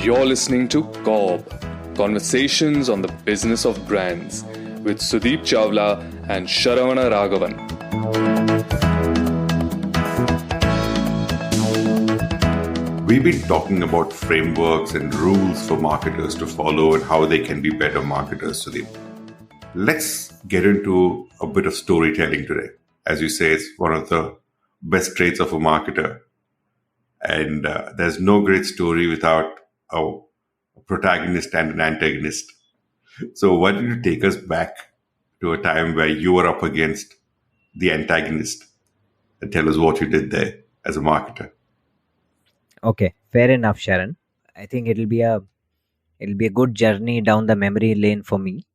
You're listening to CoBB, Conversations on the Business of Brands, with Sudeep Chawla and Sharan Raghavan. We've been talking about frameworks and rules for marketers to follow and how they can be better marketers, Sudeep. Let's get into a bit of storytelling today. As you say, it's one of the best traits of a marketer. And there's no great story without a protagonist and an antagonist. So why don't you take us back to a time where you were up against the antagonist and tell us what you did there as a marketer? Okay, fair enough, Sharan. I think it'll be a good journey down the memory lane for me,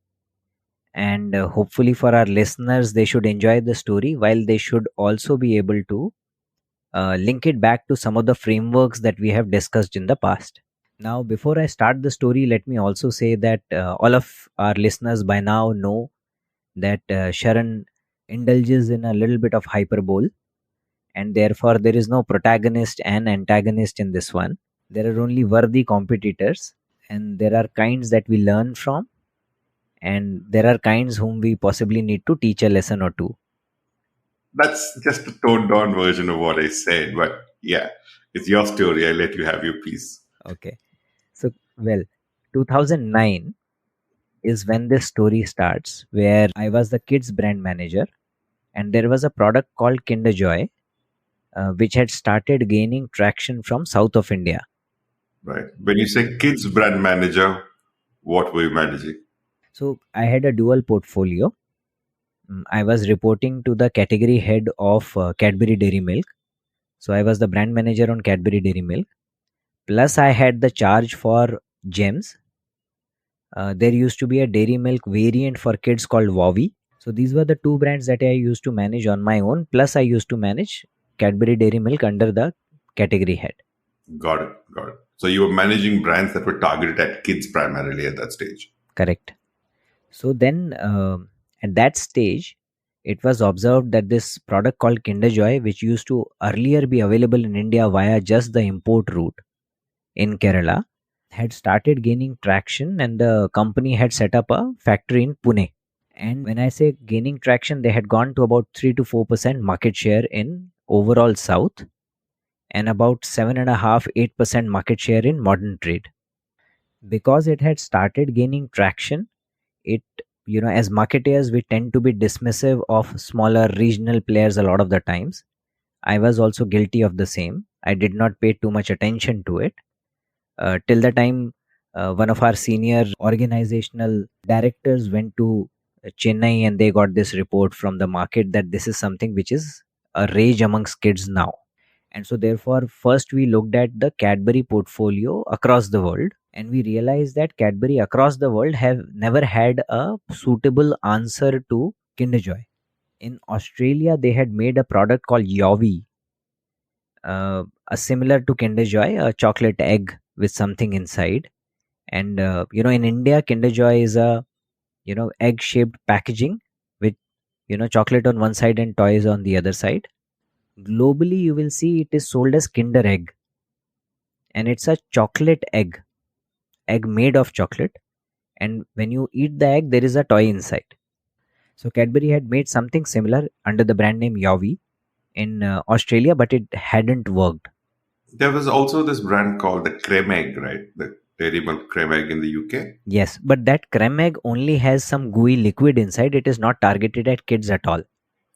and hopefully for our listeners, they should enjoy the story, while they should also be able to link it back to some of the frameworks that we have discussed in the past. Now, before I start the story, let me also say that all of our listeners by now know that Sharan indulges in a little bit of hyperbole, and therefore there is no protagonist and antagonist in this one. There are only worthy competitors, and there are kinds that we learn from, and there are kinds whom we possibly need to teach a lesson or two. That's just a toned down version of what I said, but yeah, it's your story. I let you have your piece. Okay. So, 2009 is when this story starts, where I was the kids brand manager, and there was a product called Kinder Joy, which had started gaining traction from south of India. Right. When you say kids brand manager, what were you managing? So I had a dual portfolio. I was reporting to the category head of Cadbury Dairy Milk. So I was the brand manager on Cadbury Dairy Milk. Plus I had the charge for Gems. There used to be a dairy milk variant for kids called Wowie. So these were the two brands that I used to manage on my own. Plus I used to manage Cadbury Dairy Milk under the category head. Got it. So you were managing brands that were targeted at kids primarily at that stage. Correct. So then at that stage, it was observed that this product called Kinder Joy, which used to earlier be available in India via just the import route in Kerala, had started gaining traction, and the company had set up a factory in Pune. And when I say gaining traction, they had gone to about 3 to 4% market share in overall South, and about 7.5-8% market share in modern trade. Because it had started gaining traction, it, as marketers, we tend to be dismissive of smaller regional players a lot of the times. I was also guilty of the same. I did not pay too much attention to it till the time one of our senior organizational directors went to Chennai, and they got this report from the market that this is something which is a rage amongst kids now. And so therefore, first we looked at the Cadbury portfolio across the world, and we realized that Cadbury across the world have never had a suitable answer to Kinder Joy. In Australia, they had made a product called Yowie, a similar to Kinder Joy, a chocolate egg with something inside. And in India, Kinder Joy is a egg-shaped packaging with chocolate on one side and toys on the other side. Globally, you will see it is sold as Kinder Egg, and it's a chocolate egg made of chocolate, and when you eat the egg, there is a toy inside. So Cadbury had made something similar under the brand name Yowie in Australia, but it hadn't worked. There was also this brand called the Creme Egg, right? The Dairy Milk Creme Egg in the UK. Yes, but that Creme Egg only has some gooey liquid inside. It is not targeted at kids at all.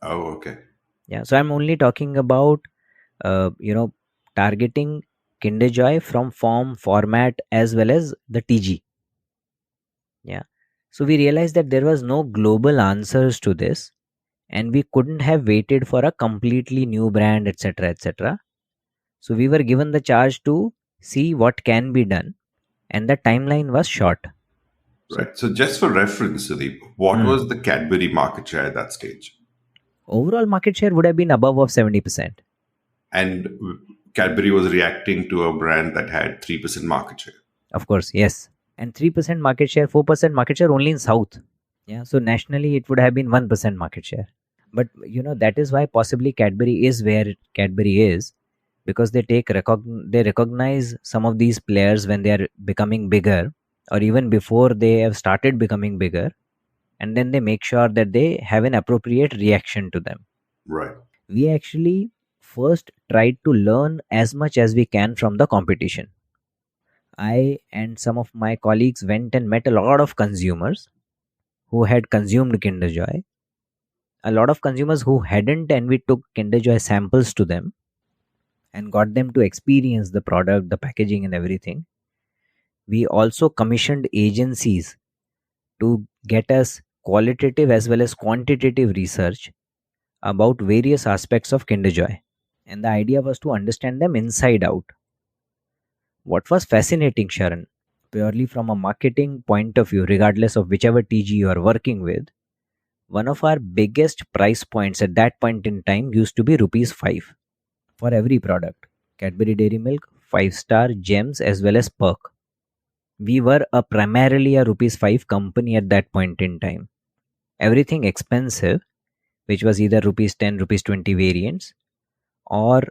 Oh, okay. Yeah, so I'm only talking about, targeting Kinder Joy from format, as well as the TG. Yeah. So we realized that there was no global answers to this, and we couldn't have waited for a completely new brand, etc., etc. So we were given the charge to see what can be done, and the timeline was short. Right. So just for reference, Sudeep, what was the Cadbury market share at that stage? Overall market share would have been above of 70%. And Cadbury was reacting to a brand that had 3% market share. Of course, yes. And 3% market share, 4% market share only in South. Yeah. So nationally, it would have been 1% market share. But, that is why possibly Cadbury is where Cadbury is, because they recognize some of these players when they are becoming bigger, or even before they have started becoming bigger, and then they make sure that they have an appropriate reaction to them. Right. We actually first tried to learn as much as we can from the competition. I and some of my colleagues went and met a lot of consumers who had consumed Kinder Joy, a lot of consumers who hadn't, and we took Kinder Joy samples to them and got them to experience the product, the packaging, and everything. We also commissioned agencies to get us qualitative as well as quantitative research about various aspects of Kinder Joy. And the idea was to understand them inside out. What was fascinating, Sharan, purely from a marketing point of view, regardless of whichever TG you are working with, one of our biggest price points at that point in time used to be rupees 5 for every product. Cadbury Dairy Milk, 5-star, gems, as well as perk. We were primarily a rupees 5 company at that point in time. Everything expensive, which was either rupees 10, rupees 20 variants, or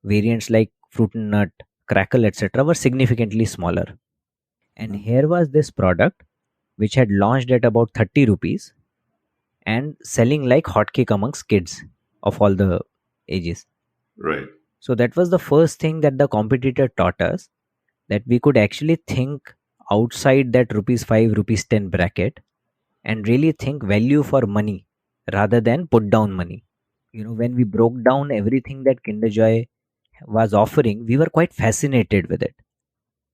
variants like fruit and nut, crackle, etc., were significantly smaller. And here was this product which had launched at about 30 rupees and selling like hotcake amongst kids of all the ages. Right. So that was the first thing that the competitor taught us, that we could actually think outside that rupees 5, rupees 10 bracket and really think value for money rather than put down money. When we broke down everything that Kinder Joy was offering, we were quite fascinated with it.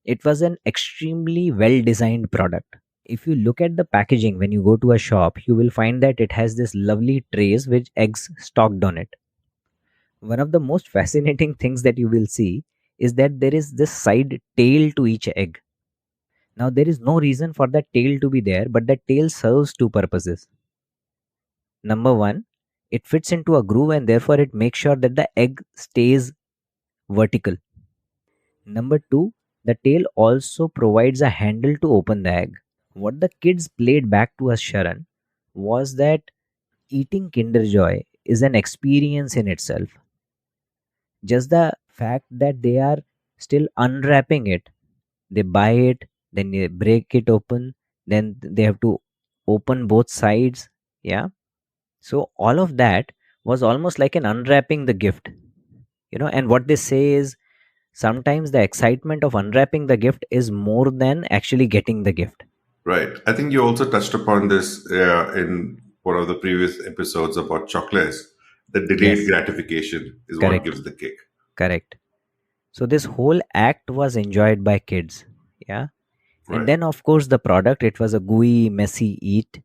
It was an extremely well designed product. If you look at the packaging when you go to a shop, you will find that it has this lovely trays with eggs stocked on it. One of the most fascinating things that you will see is that there is this side tail to each egg. Now, there is no reason for that tail to be there, but that tail serves two purposes. Number one, it fits into a groove and therefore it makes sure that the egg stays vertical. Number two, the tail also provides a handle to open the egg. What the kids played back to us, Sharan, was that eating Kinder Joy is an experience in itself. Just the fact that they are still unwrapping it, they buy it, then they break it open, then they have to open both sides. Yeah. So all of that was almost like an unwrapping the gift. And what they say is sometimes the excitement of unwrapping the gift is more than actually getting the gift. Right. I think you also touched upon this in one of the previous episodes about chocolates. The delayed Yes, gratification is what correct, gives the kick. correct. So this whole act was enjoyed by kids. Yeah. And Right. then, of course, the product, it was a gooey, messy eat,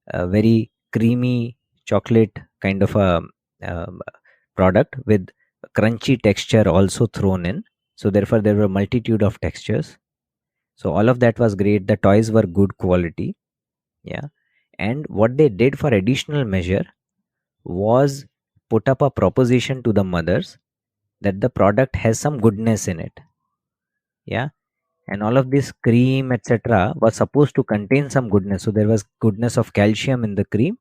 a very creamy chocolate kind of a um, product with crunchy texture also thrown in. So therefore, there were a multitude of textures. So all of that was great. The toys were good quality. Yeah. And what they did for additional measure was put up a proposition to the mothers that the product has some goodness in it. Yeah. And all of this cream, etc., was supposed to contain some goodness. So there was goodness of calcium in the cream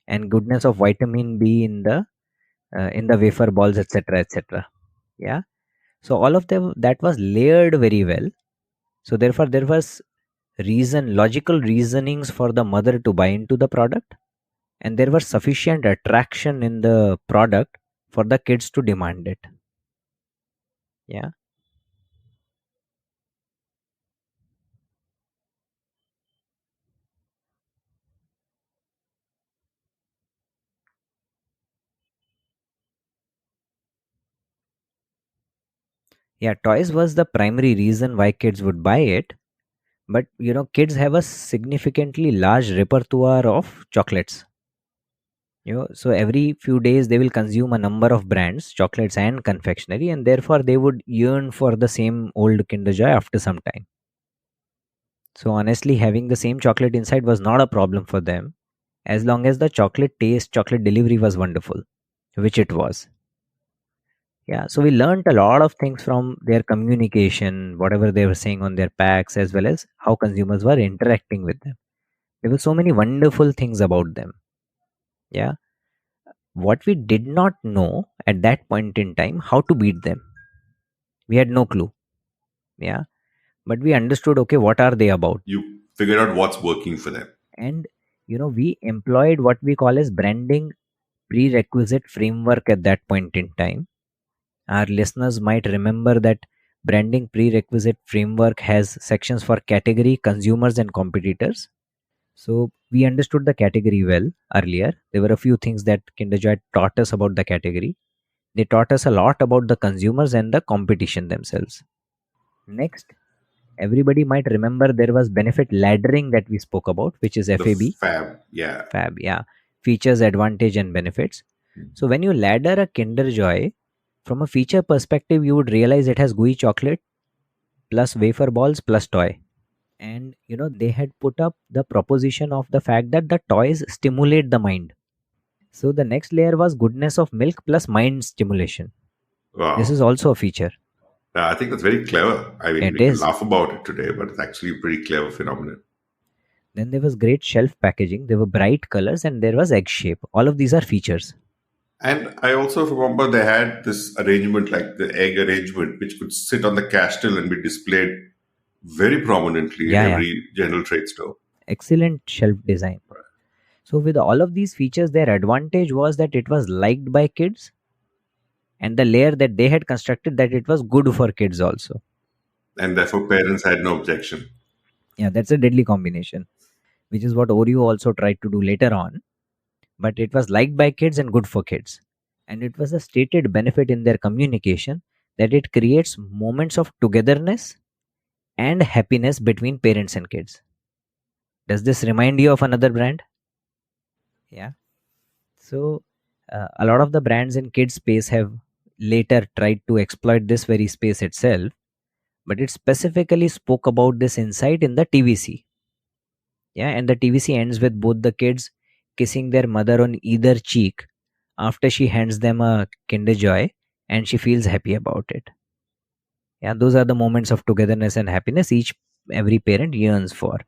and goodness of vitamin B in the wafer balls, etc., etc. Yeah. So all of them, that was layered very well. So therefore, there was logical reasonings for the mother to buy into the product, and there was sufficient attraction in the product for the kids to demand it. Yeah. Yeah, toys was the primary reason why kids would buy it. But kids have a significantly large repertoire of chocolates. So every few days they will consume a number of brands, chocolates and confectionery, and therefore they would yearn for the same old Kinder Joy after some time. So honestly, having the same chocolate inside was not a problem for them, as long as the chocolate taste, chocolate delivery was wonderful, which it was. Yeah, so we learned a lot of things from their communication, whatever they were saying on their packs, as well as how consumers were interacting with them. There were so many wonderful things about them. Yeah. What we did not know at that point in time, how to beat them. We had no clue. Yeah. But we understood, okay, what are they about? You figured out what's working for them. And, we employed what we call as branding prerequisite framework at that point in time. Our listeners might remember that branding prerequisite framework has sections for category, consumers, and competitors. So we understood the category well earlier. There were a few things that Kinder Joy taught us about the category. They taught us a lot about the consumers and the competition themselves. Next, everybody might remember there was benefit laddering that we spoke about, which is The FAB. fab, yeah. Fab, yeah. Features, advantage, and benefits. So when you ladder a Kinder Joy, from a feature perspective, you would realize it has gooey chocolate plus wafer balls plus toy. And they had put up the proposition of the fact that the toys stimulate the mind. So the next layer was goodness of milk plus mind stimulation. Wow. This is also a feature. I think that's very clever. I mean, It we can is. laugh about it today, but it's actually a pretty clever phenomenon. Then there was great shelf packaging, there were bright colors, and there was egg shape. All of these are features. And I also remember they had this arrangement, like the egg arrangement, which could sit on the cash till and be displayed very prominently in every general trade store. Excellent shelf design. So with all of these features, their advantage was that it was liked by kids, and the layer that they had constructed, that it was good for kids also. And therefore parents had no objection. Yeah, that's a deadly combination, which is what Oreo also tried to do later on. But it was liked by kids and good for kids. And it was a stated benefit in their communication that it creates moments of togetherness and happiness between parents and kids. Does this remind you of another brand? Yeah. So a lot of the brands in kids space have later tried to exploit this very space itself, but it specifically spoke about this insight in the TVC. Yeah, and the TVC ends with both the kids kissing their mother on either cheek after she hands them a Kinder Joy, and she feels happy about it. Yeah, those are the moments of togetherness and happiness every parent yearns for.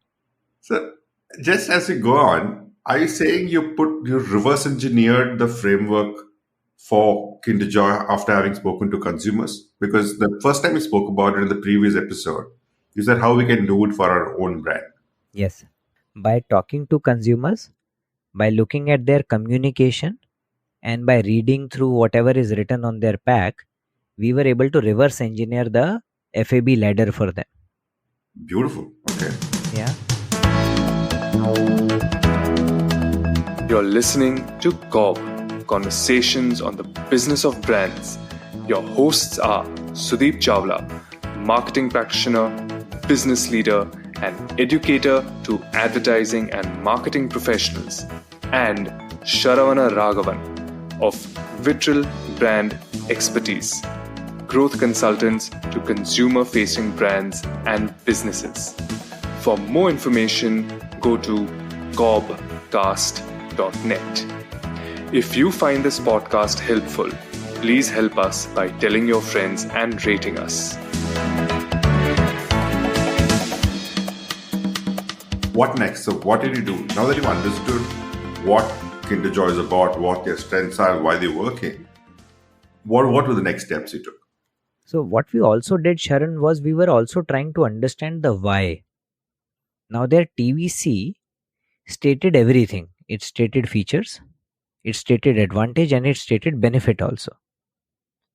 So just as we go on, are you saying you reverse engineered the framework for Kinder Joy after having spoken to consumers? Because the first time we spoke about it in the previous episode, you said how we can do it for our own brand. Yes. By talking to consumers, by looking at their communication, and by reading through whatever is written on their pack, we were able to reverse engineer the FAB ladder for them. Beautiful. Okay. Yeah. You're listening to CoBB, Conversations on the Business of Brands. Your hosts are Sudeep Chawla, marketing practitioner, business leader, and educator to advertising and marketing professionals, and Sharan Raghavan of Vitral Brand Expertise, growth consultants to consumer-facing brands and businesses. For more information, go to cobcast.net. If you find this podcast helpful, please help us by telling your friends and rating us. What next? So what did you do? Now that you've understood what Kinder Joy is about, what their strengths are, why they're working, what were the next steps you took? So what we also did, Sharan, was we were also trying to understand the why. Now their TVC stated everything. It stated features, it stated advantage, and it stated benefit also.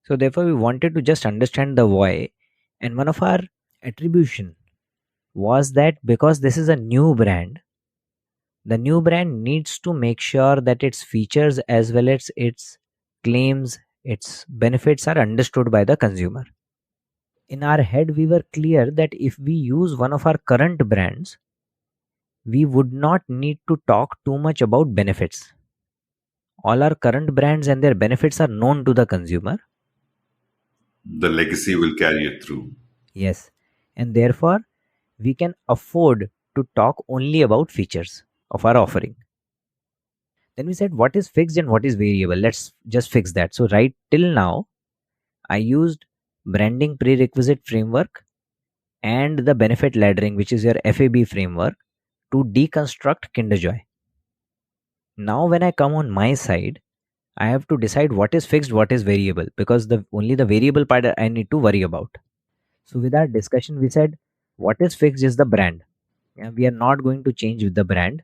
So therefore we wanted to just understand the why. And one of our attribution was that because this is a new brand, the new brand needs to make sure that its features as well as its claims, its benefits are understood by the consumer. In our head, we were clear that if we use one of our current brands, we would not need to talk too much about benefits. All our current brands and their benefits are known to the consumer. The legacy will carry it through. Yes. And therefore, we can afford to talk only about features of our offering. Then we said, what is fixed and what is variable? Let's just fix that. So right till now, I used branding prerequisite framework and the benefit laddering, which is your FAB framework, to deconstruct Kinder Joy. Now when I come on my side, I have to decide what is fixed, what is variable, because the only the variable part I need to worry about. So with our discussion, we said what is fixed is the brand. Yeah, we are not going to change with the brand.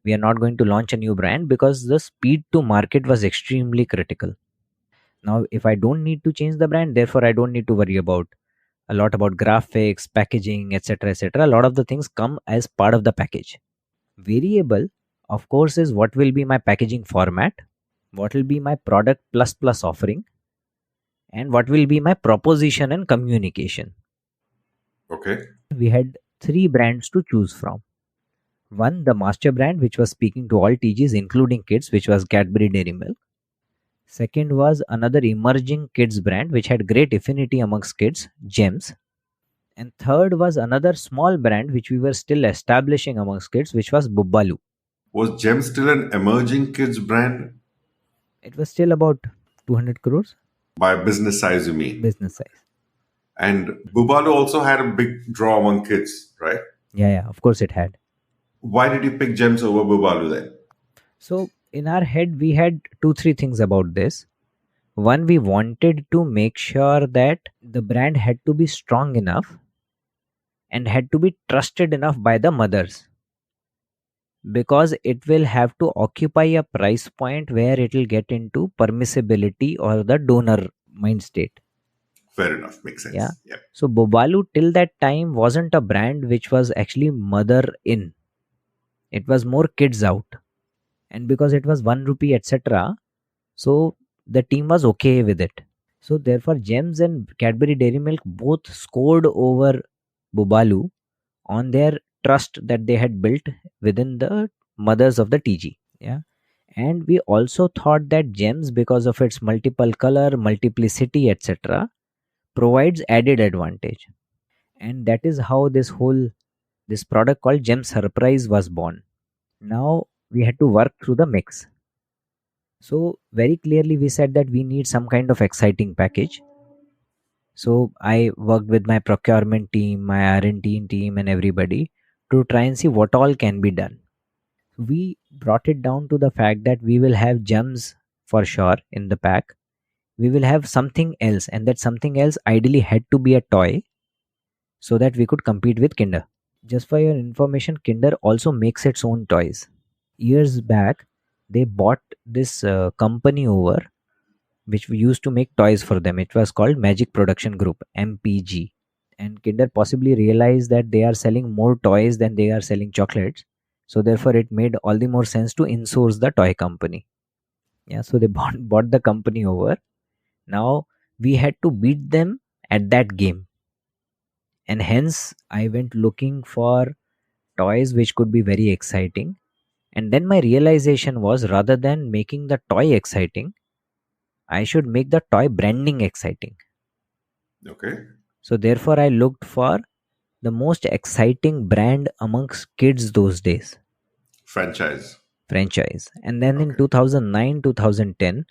We are not going to launch a new brand because the speed to market was extremely critical. Now, if I don't need to change the brand, therefore I don't need to worry about a lot about graphics, packaging, etc., etc. A lot of the things come as part of the package. Variable, of course, is what will be my packaging format, what will be my product plus plus offering, and what will be my proposition and communication. Okay. We had three brands to choose from. One, the master brand, which was speaking to all TGs, including kids, which was Cadbury Dairy Milk. Second was another emerging kids brand, which had great affinity amongst kids, Gems. And third was another small brand, which we were still establishing amongst kids, which was Bubbalu. Was Gem still an emerging kids brand? It was still about 200 crores By business size, you mean? business size. And Bubalu also had a big draw among kids, right? Yeah, of course it had. Why did you pick Gems over Bubalu then? So in our head, we had 2-3 things about this. One, we wanted to make sure that the brand had to be strong enough and had to be trusted enough by the mothers, because it will have to occupy a price point where it will get into permissibility or the donor mind state. Fair enough. Makes sense. Yeah. Yep. So Bobalu till that time wasn't a brand which was actually mother in. It was more kids out. And because it was 1 rupee, etc., so the team was okay with it. So therefore, Gems and Cadbury Dairy Milk both scored over Bobalu on their trust that they had built within the mothers of the TG. Yeah. And we also thought that Gems, because of its multiple color, multiplicity, etc., provides added advantage. And that is how this product called Gem Surprise was born. Now we had to work through the mix. So very clearly we said that we need some kind of exciting package. So I worked with my procurement team, my R&D team, and everybody to try and see what all can be done. We brought it down to the fact that we will have gems for sure in the pack. We will have something else, and that something else ideally had to be a toy so that we could compete with Kinder. Just for your information, Kinder also makes its own toys. Years back, they bought this company over, which we used to make toys for them. It was called Magic Production Group, MPG. And Kinder possibly realized that they are selling more toys than they are selling chocolates. So therefore, it made all the more sense to insource the toy company. Yeah, so they bought the company over. Now we had to beat them at that game. And hence, I went looking for toys which could be very exciting. And then my realization was, rather than making the toy exciting, I should make the toy branding exciting. Okay. So therefore, I looked for the most exciting brand amongst kids those days. Franchise. And then in Okay. 2009, 2010,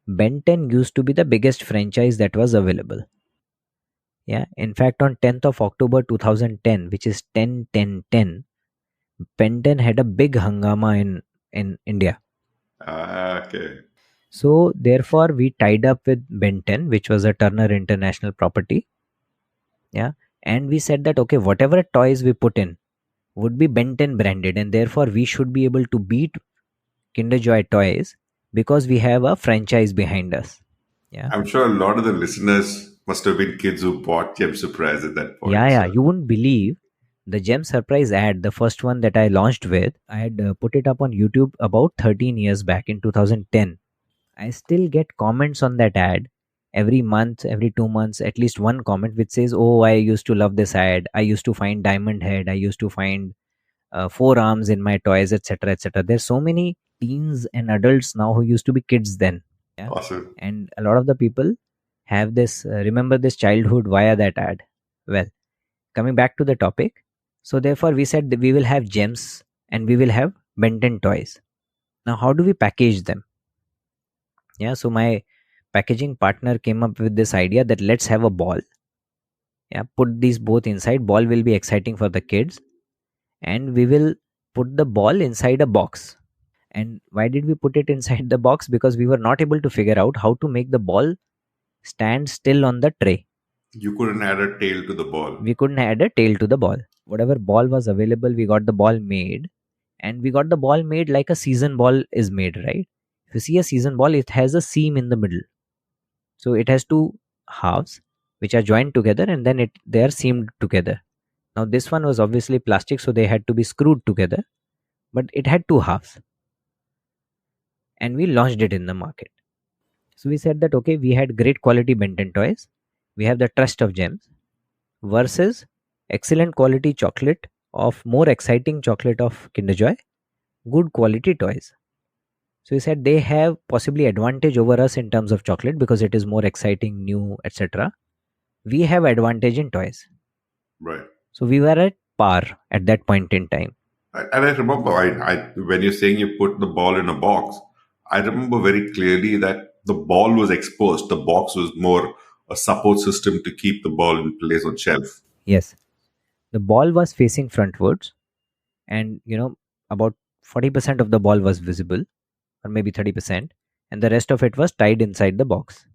Ben 10 used to be the biggest franchise that was available. Yeah. In fact, on 10th of October 2010, which is 10-10-10, Ben 10 had a big hangama in India. Okay. So therefore, we tied up with Ben 10, which was a Turner International property. Yeah. And we said that, okay, whatever toys we put in would be Ben 10 branded, and therefore we should be able to beat Kinder Joy toys because we have a franchise behind us. Yeah. I'm sure a lot of the listeners must have been kids who bought Gem Surprise at that point. Yeah. So. You wouldn't believe the Gem Surprise ad, the first one that I launched with, I had put it up on YouTube about 13 years back in 2010. I still get comments on that ad every month, every 2 months, at least one comment which says, "Oh, I used to love this ad. I used to find diamond head. I used to find forearms in my toys, etc., etc." There's so many teens and adults now who used to be kids then. Yeah. Awesome. And a lot of the people have this remember this childhood via that ad. Well, coming back to the topic, so therefore we said that we will have gems and we will have Ben 10 toys. Now, how do we package them? Yeah, so my packaging partner came up with this idea that let's have a ball. Yeah, put these both inside. Ball will be exciting for the kids, and we will put the ball inside a box. And why did we put it inside the box? Because we were not able to figure out how to make the ball stand still on the tray. You couldn't add a tail to the ball. We couldn't add a tail to the ball. Whatever ball was available, we got the ball made. And we got the ball made like a season ball is made, right? If you see a season ball, it has a seam in the middle. So it has two halves which are joined together, and then they are seamed together. Now this one was obviously plastic, so they had to be screwed together, but it had two halves. And we launched it in the market. So we said that, okay, we had great quality Benton toys. We have the trust of gems versus excellent quality chocolate of more exciting chocolate of Kinder Joy, good quality toys. So we said they have possibly advantage over us in terms of chocolate because it is more exciting, new, etc. We have advantage in toys. Right. So we were at par at that point in time. And I remember, when you're saying you put the ball in a box, I remember very clearly that the ball was exposed. The box was more a support system to keep the ball in place on shelf. Yes. The ball was facing frontwards, and about 40% of the ball was visible, or maybe 30%, and the rest of it was tied inside the box.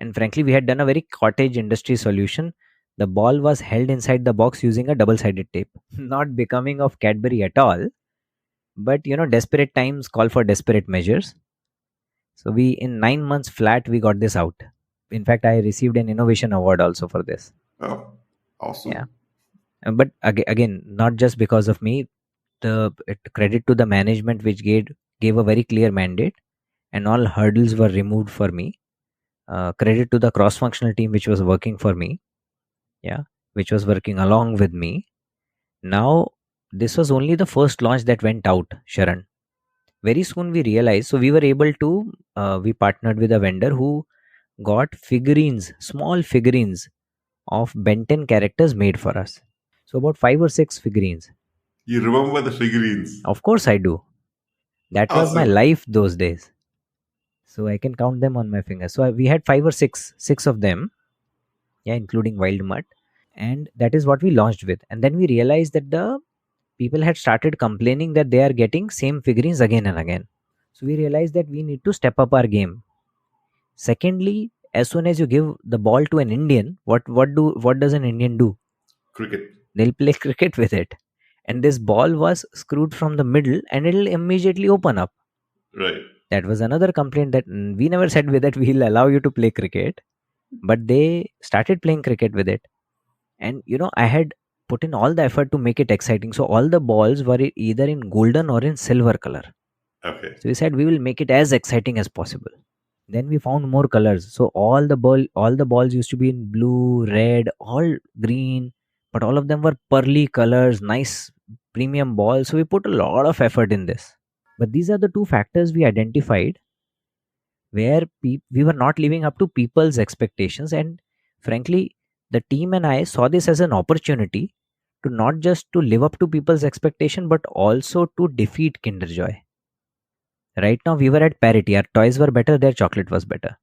And frankly, we had done a very cottage industry solution. The ball was held inside the box using a double-sided tape. Not becoming of Cadbury at all, but desperate times call for desperate measures. So we, in 9 months flat, we got this out. In fact, I received an innovation award also for this. Oh, awesome. Yeah. But again, not just because of me. Credit to the management, which gave a very clear mandate, and all hurdles were removed for me. Credit to the cross-functional team which was working for me, which was working along with me. Now, this was only the first launch that went out, Sharan. Very soon we realized, so we were able to, we partnered with a vendor who got figurines, small figurines of Benton characters made for us. So about 5 or 6 figurines. You remember the figurines? Of course I do. That was my Awesome. life those days. So I can count them on my fingers. So we had 5 or 6 of them, including Wild Mutt. And that is what we launched with. And then we realized that the people had started complaining that they are getting same figurines again and again. So we realized that we need to step up our game. Secondly, as soon as you give the ball to an Indian, what does an Indian do? Cricket. They'll play cricket with it. And this ball was screwed from the middle and it'll immediately open up. Right. That was another complaint, that we never said with that we'll allow you to play cricket, but they started playing cricket with it. And I had put in all the effort to make it exciting. So all the balls were either in golden or in silver color. Okay. So we said we will make it as exciting as possible. Then we found more colors. So all the balls used to be in blue, red, all green, but all of them were pearly colors, nice premium balls. So we put a lot of effort in this. But these are the two factors we identified where we were not living up to people's expectations. And frankly, the team and I saw this as an opportunity to not just to live up to people's expectation, but also to defeat Kinder Joy. Right now, we were at parity. Our toys were better, their chocolate was better.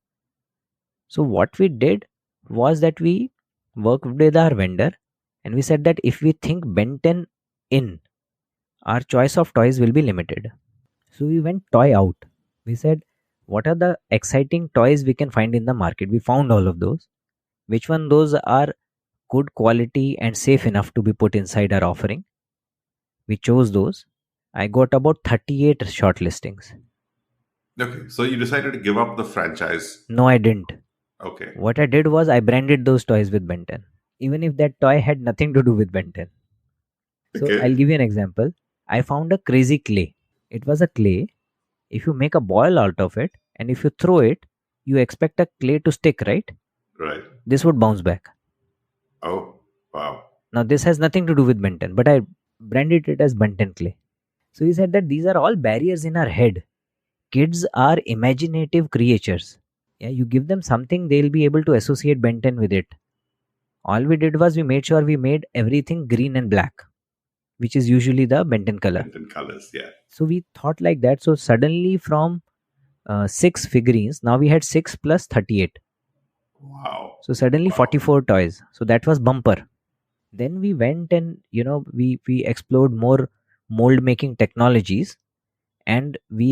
So what we did was that we worked with our vendor and we said that if we think Benton in, our choice of toys will be limited. So we went toy out. We said, what are the exciting toys we can find in the market? We found all of those. Which one those are good quality and safe enough to be put inside our offering? We chose those. I got about 38 short listings. Okay, so you decided to give up the franchise. No, I didn't. Okay. What I did was I branded those toys with Benton, even if that toy had nothing to do with Benton. So Okay. I'll give you an example. I found a crazy clay. It was a clay. If you make a ball out of it and if you throw it, you expect a clay to stick, right? Right. This would bounce back. Oh, wow. Now this has nothing to do with Benton, but I branded it as Benton clay. So he said that these are all barriers in our head. Kids are imaginative creatures. You give them something, they'll be able to associate Benton with it. All we did was we made sure we made everything green and black, which is usually the Benton color. Benton colors, yeah. So we thought like that. So suddenly from 6 figurines, now we had 6 plus 38. Wow. So suddenly Wow. 44 toys. So that was bumper. Then we went and we explored more mold making technologies, and we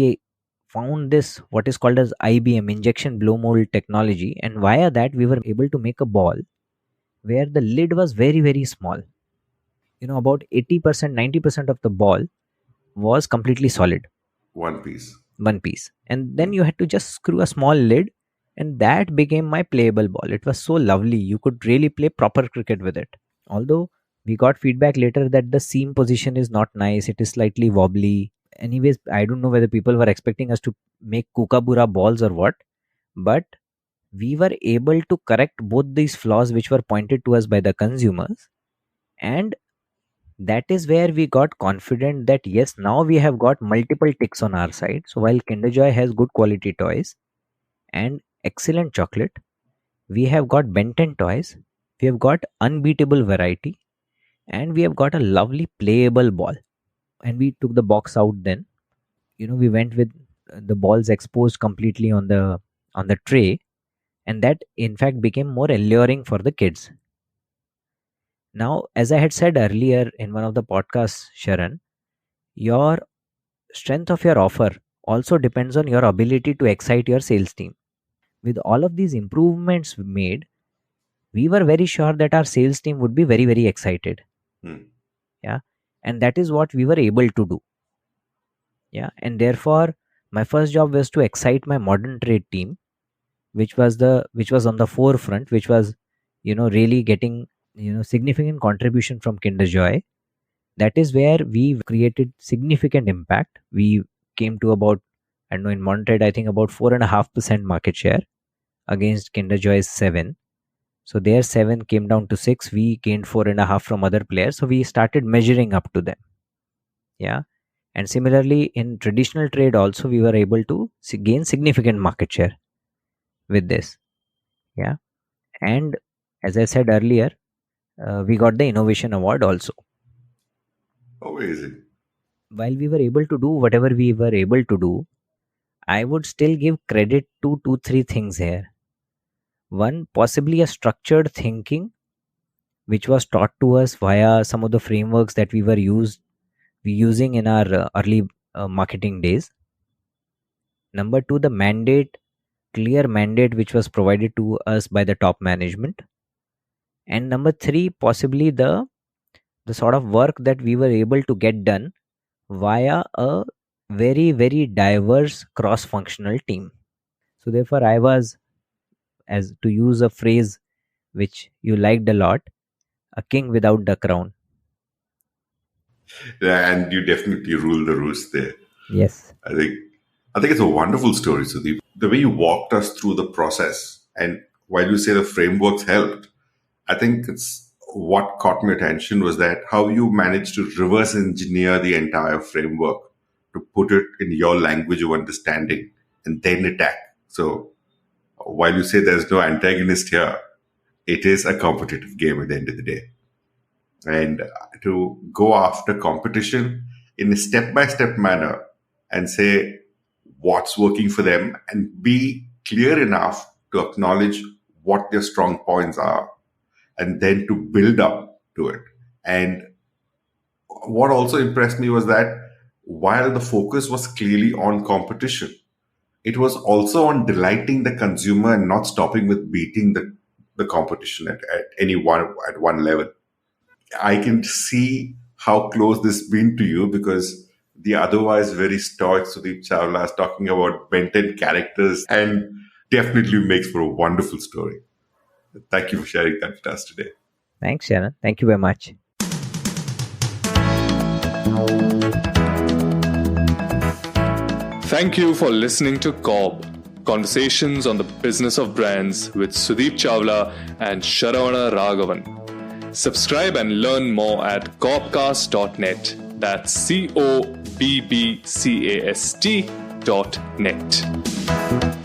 found this what is called as IBM, injection blow mold technology, and via that we were able to make a ball where the lid was very very small. About 80%, 90% of the ball was completely solid, One piece. one piece, and then you had to just screw a small lid, and that became my playable ball. It was so lovely, you could really play proper cricket with it. Although we got feedback later that the seam position is not nice, it is slightly wobbly. Anyways, I don't know whether people were expecting us to make kookaburra balls or what, but we were able to correct both these flaws which were pointed to us by the consumers, and that is where we got confident that yes, now we have got multiple ticks on our side. So while Kinder Joy has good quality toys and excellent chocolate, we have got Benton toys, we have got unbeatable variety, and we have got a lovely playable ball. And we took the box out then. We went with the balls exposed completely on the tray, and that in fact became more alluring for the kids. Now, as I had said earlier in one of the podcasts, Sharan, your strength of your offer also depends on your ability to excite your sales team. With all of these improvements made, we were very sure that our sales team would be very very excited. Yeah, and that is what we were able to do. Yeah, and therefore my first job was to excite my modern trade team, which was on the forefront, which was really getting significant contribution from Kinder Joy. That is where we created significant impact. We came to about, I don't know, in modern trade I think about 4.5% market share against Kinder Joy's 7. So their 7 came down to 6. We gained 4.5 from other players. So we started measuring up to them. Yeah. And similarly, in traditional trade also, we were able to gain significant market share with this. Yeah. And as I said earlier, we got the innovation award also. Amazing. While we were able to do whatever we were able to do, I would still give credit to 2-3 things here. One, possibly a structured thinking, which was taught to us via some of the frameworks that we were using in our early marketing days. Number 2, the clear mandate which was provided to us by the top management. And number 3, possibly the sort of work that we were able to get done via a very very diverse cross-functional team. So therefore I was, as to use a phrase which you liked a lot, a king without the crown. Yeah, and you definitely rule the roost there. Yes. I think it's a wonderful story, Sudeep. The way you walked us through the process, and while you say the frameworks helped, I think it's what caught my attention was that how you managed to reverse engineer the entire framework to put it in your language of understanding and then attack. So while you say there's no antagonist here, it is a competitive game at the end of the day. And to go after competition in a step-by-step manner and say what's working for them and be clear enough to acknowledge what their strong points are and then to build up to it. And what also impressed me was that while the focus was clearly on competition, it was also on delighting the consumer and not stopping with beating the competition at one level. I can see how close this has been to you because the otherwise very stoic Sudeep Chawla is talking about Benton characters and definitely makes for a wonderful story. Thank you for sharing that with us today. Thanks, Sharan. Thank you very much. Thank you for listening to CoBB, Conversations on the Business of Brands with Sudeep Chawla and Sharan Raghavan. Subscribe and learn more at cobbcast.net. That's CoBBCAST.net.